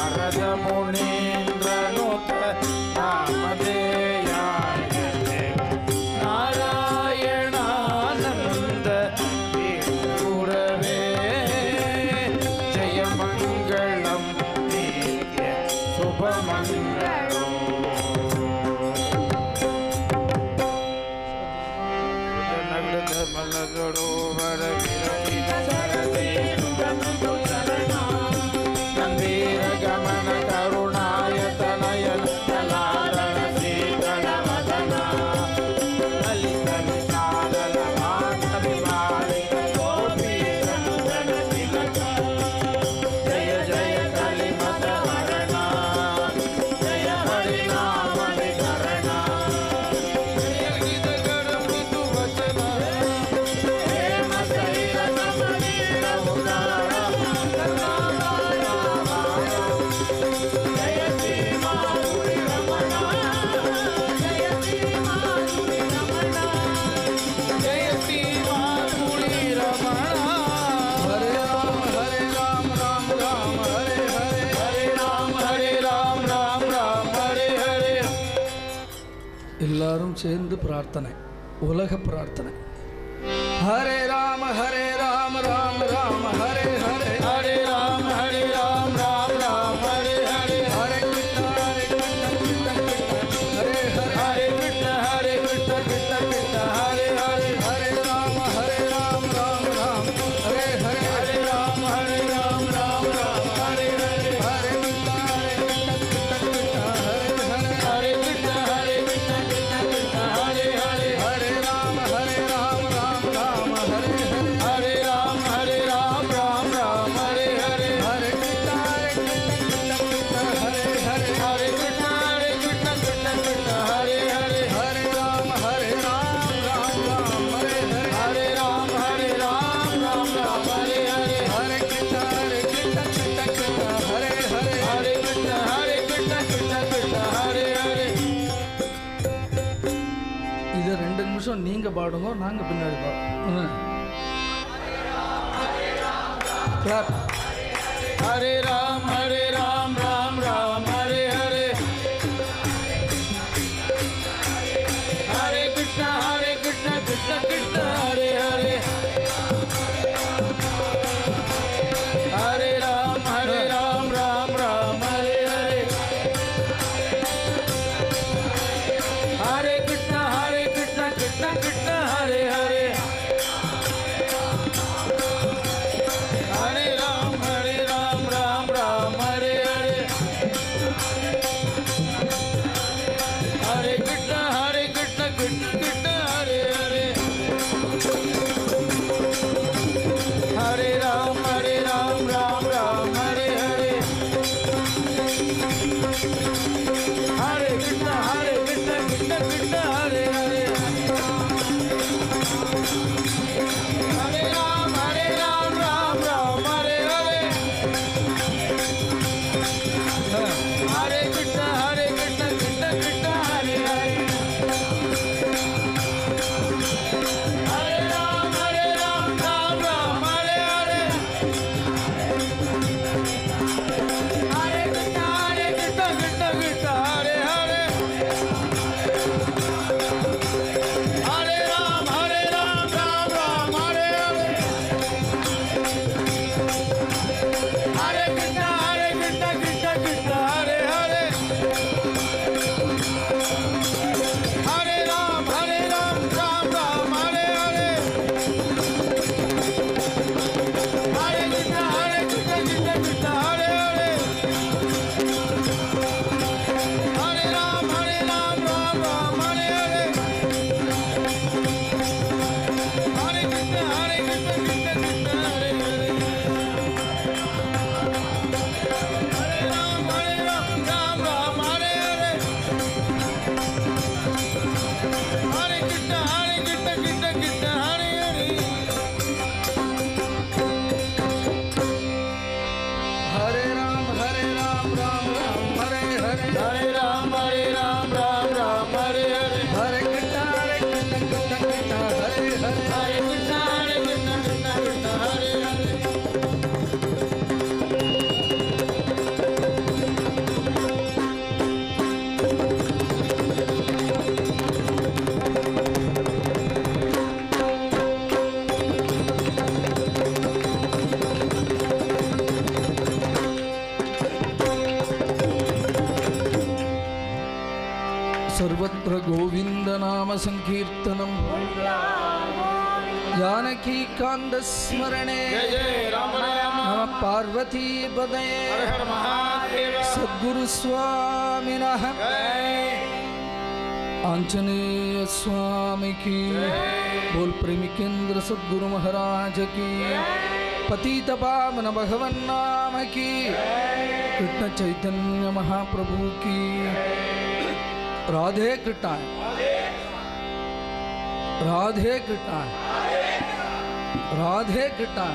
नारद मुनीन्द्रनुत नामधेयाय नारायणानन्द गुरवे जय मङ्गलं नित्य शुभमङ्गलम् मलगडोवर विरचित सरदे गंभीर गमन करुणायत नयन कलादर शीतल वदना ललित विशाल माधवी मालिक गोपी चंदन तिलक जय जय कलिमत हरणा जय हरिनाम विकरणा जय गीत गण मृदु वचन प्रेम सहित समनीत उदारा जय श्री माधुरी रमणा जय श्री माधुरी रमणा जय श्री माधुरी रमणा हरे राम राम राम हरे हरे हरे राम राम राम हरे हरे எல்லாரும் சேர்ந்து பிரார்த்தனை உலக பிரார்த்தனை ஹரே ராம ராம் ராம் ஹரே ஹரே हरे राम राम राम हरे हरे ஹரே கிருஷ்ண ஹரே ஹரே हरे कृष्ण कृष्ण कृष्ण हरे हरे ஹரே ராம ராம் ராம் ஹரே ஹரே हरे राम राम राम हरे हरे ஹரே கிருஷ்ண ஹரே ஹரே हरे कृष्ण कृष्ण कृष्ण हरे हरे ஹரே ராம ராம் ஹரே ஹரே हरे राम राम हरे हरे ஹரே கிருஷ்ண ஹரே ஹரே हरे कृष्ण कृष्ण कृष्ण हरे हरे ஹரே ராம ராம் ஹரே ஹரே हरे राम राम हरे हरे ஹரே கிருஷ்ண கிருஷ்ண ஹரே ஹரே हरे कृष्ण कृष्ण कृष्ण हरे हरे இதை 2 நிமிஷம் நீங்க பாடுங்க நாங்க பின்னாடி பாடுறோம் கிளாப் हरे राम राम हरे हरे हरे कृष्ण कृष्ण कृष्ण हरे हरे हरे राम राम हरे हरे हरे कृष्ण कृष्ण कृष्ण हरे हरे हरे राम राम हरे हरे हरे कृष्ण कृष्ण कृष्ण हरे हरे हरे राम राम हरे हरे हरे कृष्ण कृष्ण कृष्ण हरे हरे हरे राम राम हरे हरे हरे कृष्ण कृष्ण कृष्ण हरे हरे हरे राम राम हरे हरे हरे कृष्ण कृष्ण कृष्ण सर्वत्र गोविंद नाम संकीर्तनम जानकी कांद स्मरणे जय जय राम राम नमः पार्वती पदये हर हर महादेव सद्गुरु स्वामिनः जय आंजनेय स्वामी की बोल प्रेमी केंद्र सद्गुरु महाराज की पतित पावन भगवन नाम की कृष्ण चैतन्य महाप्रभु की राधे कृष्ण राधे कृष्ण राधे कृष्ण